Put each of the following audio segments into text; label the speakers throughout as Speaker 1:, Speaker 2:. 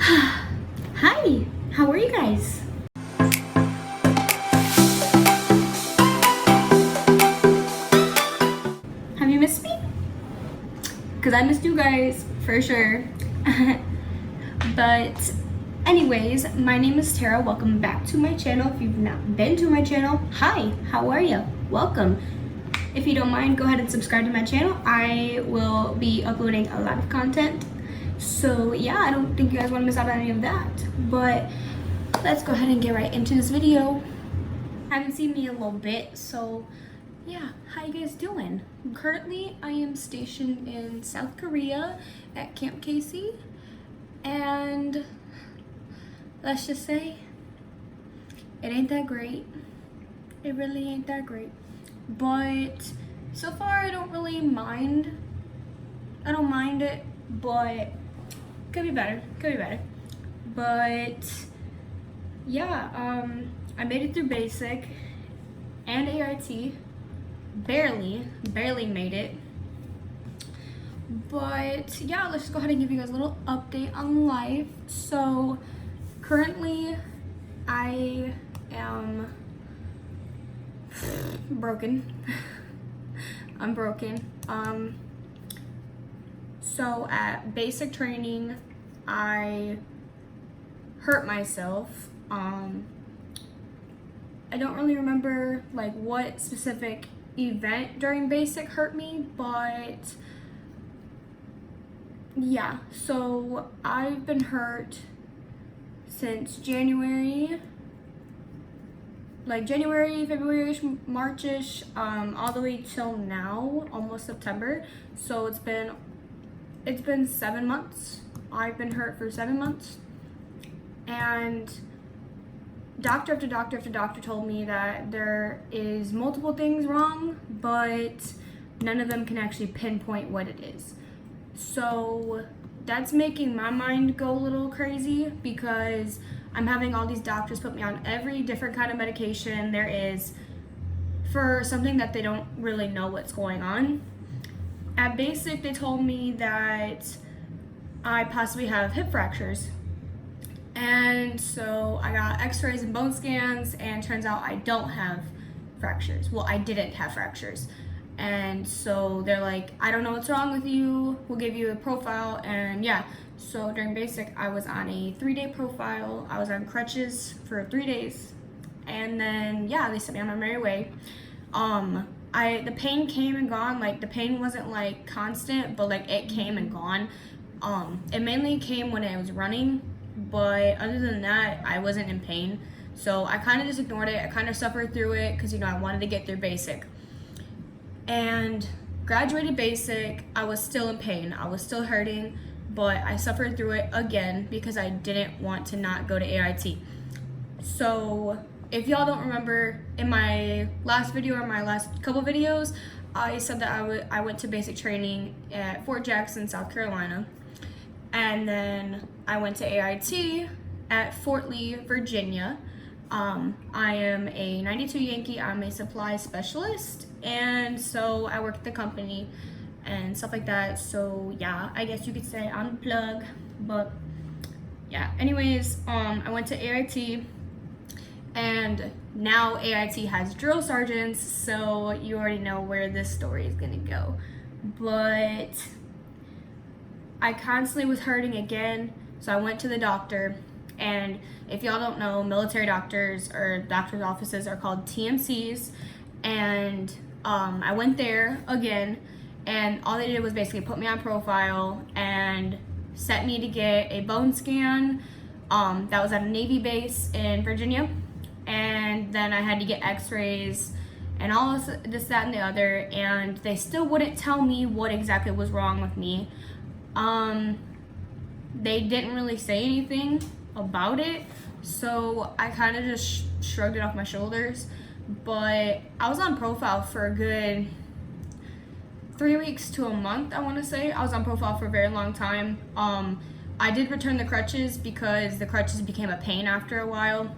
Speaker 1: Hi, how are you guys? Have you missed me? Because I missed you guys for sure. But anyways, my name is Tara. Welcome back to my channel. If you've not been to my channel, hi, how are you? Welcome. If you don't mind, go ahead and subscribe to my channel. I will be uploading a lot of content. So yeah, I don't think you guys want to miss out on any of that. But let's go ahead and get right into this video. Haven't seen me in a little bit, so yeah, how you guys doing? Currently, I am stationed in South Korea at Camp Casey, and let's just say it ain't that great. It really ain't that great. But so far, I don't really mind. I don't mind it, but could be better. Could be better. But yeah, I made it through basic and AIT. Barely made it. But yeah, let's just go ahead and give you guys a little update on life. So currently I am broken. I'm broken. So at basic training, I hurt myself. I don't really remember like what specific event during basic hurt me, but yeah, so I've been hurt since January, February-ish, March-ish, all the way till now, almost September. So it's been 7 months. I've been hurt for 7 months, and doctor after doctor after doctor told me that there is multiple things wrong, but none of them can actually pinpoint what it is. So that's making my mind go a little crazy, because I'm having all these doctors put me on every different kind of medication there is for something that they don't really know what's going on. At basic, they told me that I possibly have hip fractures. And so I got x-rays and bone scans, and turns out I don't have fractures. Well, I didn't have fractures. And so they're like, I don't know what's wrong with you. We'll give you a profile. And yeah, so during basic, I was on a 3-day profile. I was on crutches for 3 days. And then, yeah, they sent me on my merry way. The pain came and gone. Like, the pain wasn't like constant, but like it came and gone. It mainly came when I was running, but other than that, I wasn't in pain. So I kind of just ignored it. I kind of suffered through it because, you know, I wanted to get through basic. And graduated basic, I was still in pain. I was still hurting, but I suffered through it again because I didn't want to not go to AIT. So if y'all don't remember, in my last video or my last couple videos, I said that I went to basic training at Fort Jackson, South Carolina. And then I went to AIT at Fort Lee, Virginia. I am a 92 Yankee. I'm a supply specialist, and so I work at the company and stuff like that. So yeah, I guess you could say I'm the plug. But yeah, anyways, I went to AIT, and now AIT has drill sergeants, so you already know where this story is gonna go. But I constantly was hurting again, so I went to the doctor. And if y'all don't know, military doctors or doctor's offices are called TMCs. And I went there again, and all they did was basically put me on profile and set me to get a bone scan. That was at a Navy base in Virginia. And then I had to get x-rays and all this, that, and the other. And they still wouldn't tell me what exactly was wrong with me. They didn't really say anything about it, so I kind of just shrugged it off my shoulders. But I was on profile for a good 3 weeks to a month, I want to say. I was on profile for a very long time. I did return the crutches because the crutches became a pain after a while,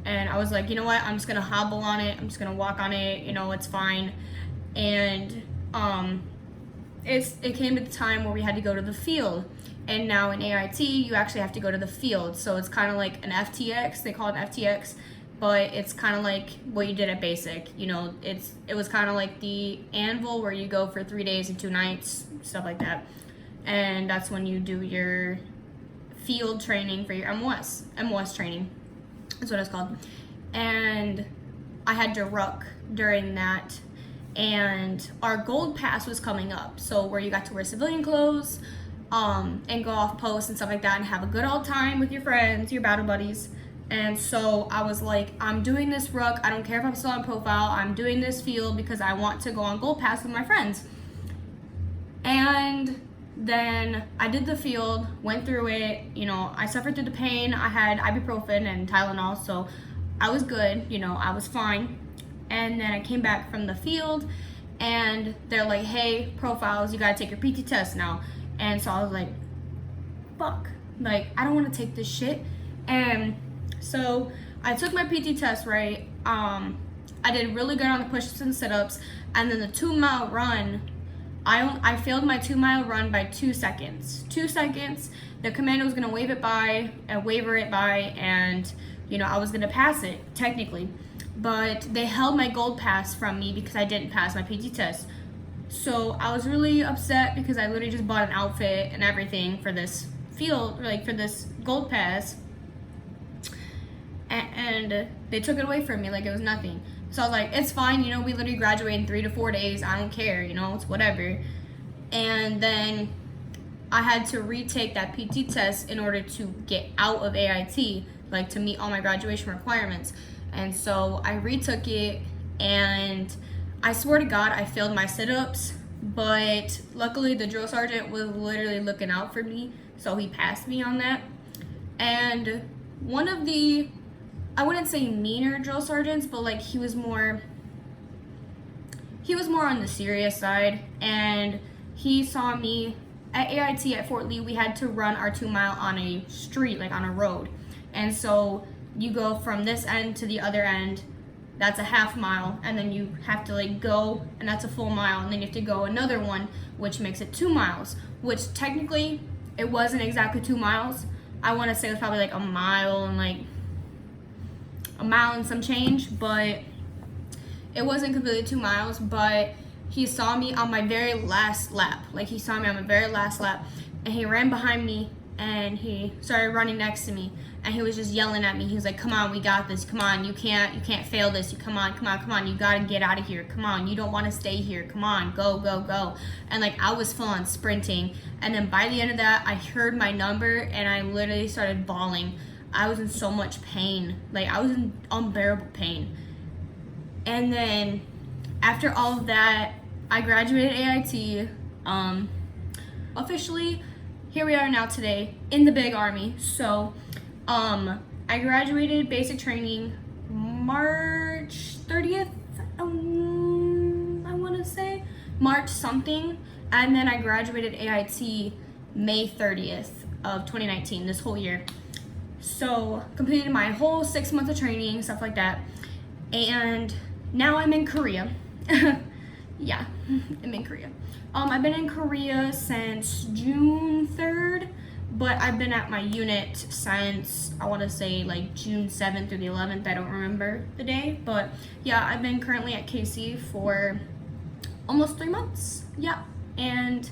Speaker 1: and I was like, you know what, I'm just gonna hobble on it, I'm just gonna walk on it, you know, it's fine. And it came to the time where we had to go to the field, And now in AIT, you actually have to go to the field. So it's kind of like an FTX. They call it FTX, but it's kind of like what you did at basic. You know, it was kind of like the anvil where you go for 3 days and 2 nights, stuff like that. And that's when you do your field training for your MOS training. That's what it's called. And I had to ruck during that. And our gold pass was coming up. So where you got to wear civilian clothes, and go off post and stuff like that and have a good old time with your friends, your battle buddies. And so I was like, I'm doing this ruck. I don't care if I'm still on profile. I'm doing this field because I want to go on gold pass with my friends. And then I did the field, went through it. You know, I suffered through the pain. I had ibuprofen and Tylenol, so I was good. You know, I was fine. And then I came back from the field and they're like, hey, profiles, you gotta take your PT test now. And so I was like, fuck, like, I don't want to take this shit. And so I took my PT test, right? I did really good on the push-ups and sit-ups. And then the 2-mile run, I failed my 2-mile run by 2 seconds. 2 seconds, the commando was going to waiver it by, and, you know, I was going to pass it, technically. But they held my gold pass from me because I didn't pass my PT test. So I was really upset because I literally just bought an outfit and everything for this field, like for this gold pass, and they took it away from me like it was nothing. So I was like, it's fine, you know, we literally graduate in 3 to 4 days, I don't care, you know, it's whatever. And then I had to retake that PT test in order to get out of AIT, like to meet all my graduation requirements. And so I retook it, and I swear to God, I failed my sit-ups, but luckily the drill sergeant was literally looking out for me, so he passed me on that. And one of the, I wouldn't say meaner drill sergeants, but like he was more on the serious side, and he saw me at AIT at Fort Lee. We had to run our 2-mile on a street, like on a road. And so you go from this end to the other end. That's a half mile, and then you have to like go, and that's a full mile, and then you have to go another one, which makes it 2 miles, which technically it wasn't exactly 2 miles. I want to say it was probably like a mile and some change, but it wasn't completely 2 miles. But he saw me on my very last lap, and he ran behind me and he started running next to me, and he was just yelling at me. He was like, come on, we got this, come on, you can't fail this, come on, you gotta get out of here, come on, you don't want to stay here, come on, go. And like I was full on sprinting, and then by the end of that I heard my number and I literally started bawling. I was in so much pain, like I was in unbearable pain. And then after all of that, I graduated AIT, officially. Here we are now today in the big army. So I graduated basic training March 30th, I want to say March something, and then I graduated AIT May 30th of 2019, this whole year. So completed my whole 6 months of training, stuff like that, and now I'm in Korea. Yeah, I'm in Korea. I've been in Korea since June 3rd, but I've been at my unit since, I want to say like June 7th through the 11th. I don't remember the day, but yeah, I've been currently at KC for almost 3 months. Yeah, and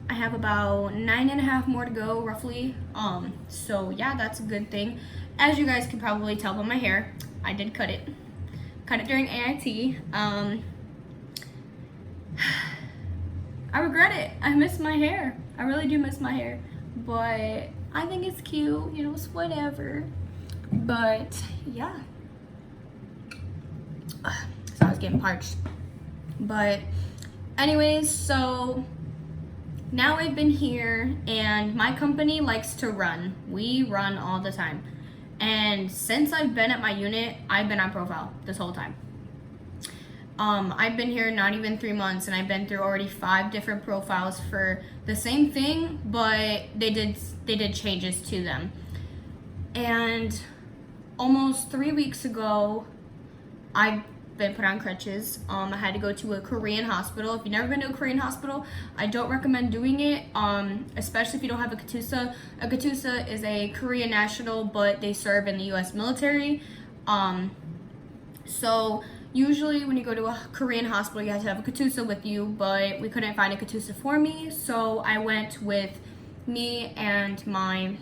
Speaker 1: I have about 9.5 more to go, roughly. So yeah, that's a good thing. As you guys can probably tell by my hair, I did cut it during AIT. I regret it. I miss my hair. I really do miss my hair, but I think it's cute, you know, it's whatever. But yeah, so I was getting parched. But anyways, so now I've been here, and my company likes to run. We run all the time. And since I've been at my unit, I've been on profile this whole time. I've been here not even 3 months, and I've been through already 5 different profiles for the same thing, but they did changes to them. And almost 3 weeks ago, I been put on crutches. I had to go to a Korean hospital. If you've never been to a Korean hospital, I don't recommend doing it, especially if you don't have a kraucunas. A kraucunas is a Korean national, but they serve in the U.S. military. So usually when you go to a Korean hospital, you have to have a kraucunas with you, but we couldn't find a kraucunas for me, so I went with me and my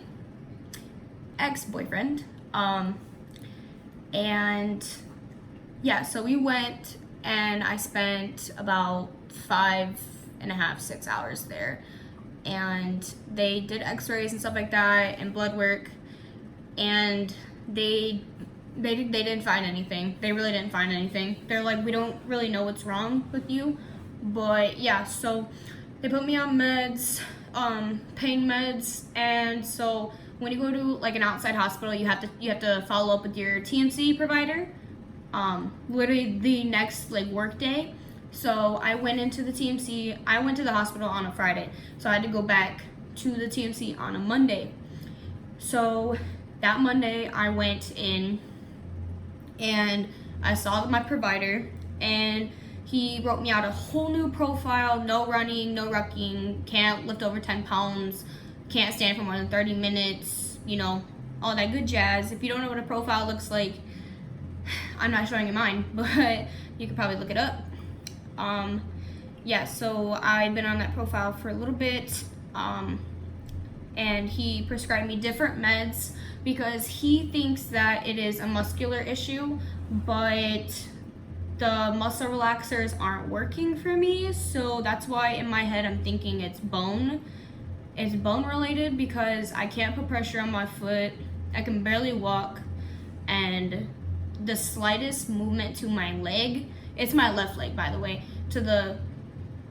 Speaker 1: ex-boyfriend. And yeah, so we went and I spent about 5.5, 6 hours there. And they did x-rays and stuff like that and blood work. And they didn't find anything. They really didn't find anything. They're like, we don't really know what's wrong with you. But yeah, so they put me on meds, pain meds. And so when you go to like an outside hospital, you have to follow up with your TMC provider. Literally the next like work day. So I went into the TMC. I went to the hospital on a Friday, so I had to go back to the TMC on a Monday. So that Monday I went in and I saw my provider, and he wrote me out a whole new profile. No running, no rucking, can't lift over 10 pounds, can't stand for more than 30 minutes, you know, all that good jazz. If you don't know what a profile looks like, I'm not showing you mine, but you could probably look it up. Yeah, so I've been on that profile for a little bit, and he prescribed me different meds because he thinks that it is a muscular issue, but the muscle relaxers aren't working for me, so that's why in my head I'm thinking it's bone. It's bone related because I can't put pressure on my foot, I can barely walk, and the slightest movement to my leg, it's my left leg by the way, to the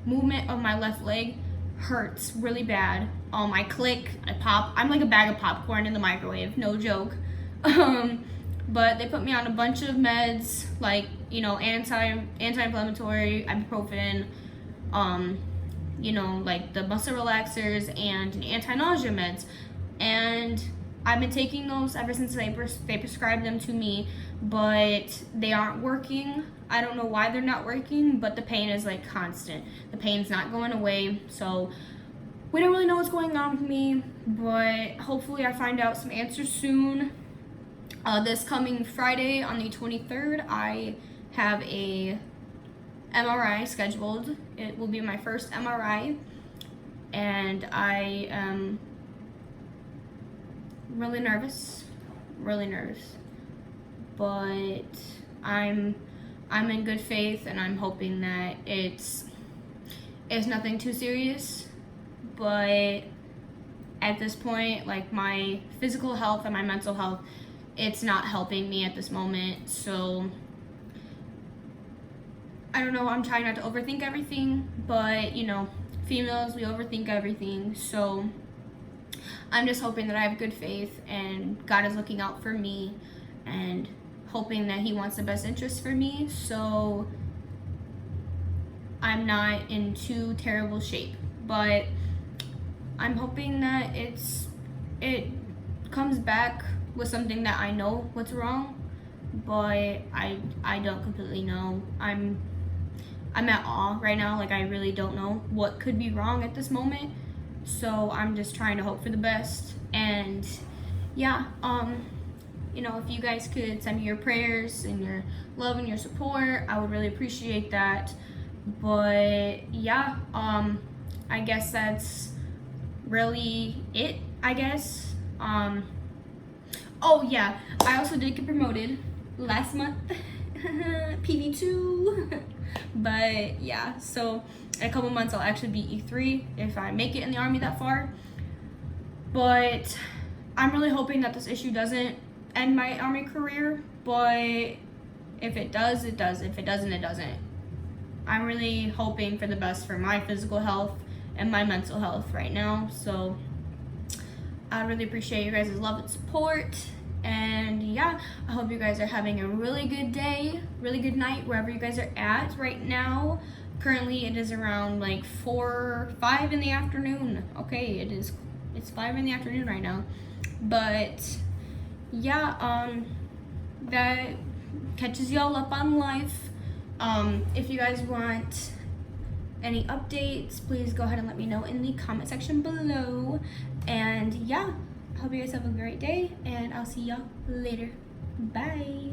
Speaker 1: movement of my left leg hurts really bad. I click, I pop, I'm like a bag of popcorn in the microwave, no joke. But they put me on a bunch of meds, like, you know, anti-inflammatory, ibuprofen, you know, like the muscle relaxers and anti-nausea meds. And I've been taking those ever since they prescribed them to me, but they aren't working. I don't know why they're not working, but the pain is like constant. The pain's not going away, so we don't really know what's going on with me, but hopefully I find out some answers soon. This coming Friday on the 23rd, I have a MRI scheduled. It will be my first MRI, and I am really nervous, but I'm in good faith, and I'm hoping that it's nothing too serious. But at this point, like, my physical health and my mental health, it's not helping me at this moment. So I don't know, I'm trying not to overthink everything, but you know, females, we overthink everything. So I'm just hoping that I have good faith and God is looking out for me and hoping that he wants the best interest for me, so I'm not in too terrible shape. But I'm hoping that it comes back with something that I know what's wrong, but I don't completely know. I'm at awe right now. Like, I really don't know what could be wrong at this moment, so I'm just trying to hope for the best. And yeah, you know, if you guys could send me your prayers and your love and your support, I would really appreciate that. But yeah, I guess that's really it, I guess. Oh yeah, I also did get promoted last month, PV2. But yeah, so in a couple months I'll actually be E3 if I make it in the Army that far. But I'm really hoping that this issue doesn't end my Army career, but if it does, it does. If it doesn't, it doesn't. I'm really hoping for the best for my physical health and my mental health right now. So I really appreciate you guys' love and support. And yeah, I hope you guys are having a really good day, really good night, wherever you guys are at right now. Currently it is around like 5 in the afternoon. Okay, it's 5 in the afternoon right now. But yeah, that catches y'all up on life. If you guys want any updates, please go ahead and let me know in the comment section below. And yeah, hope you guys have a great day, and I'll see y'all later. Bye.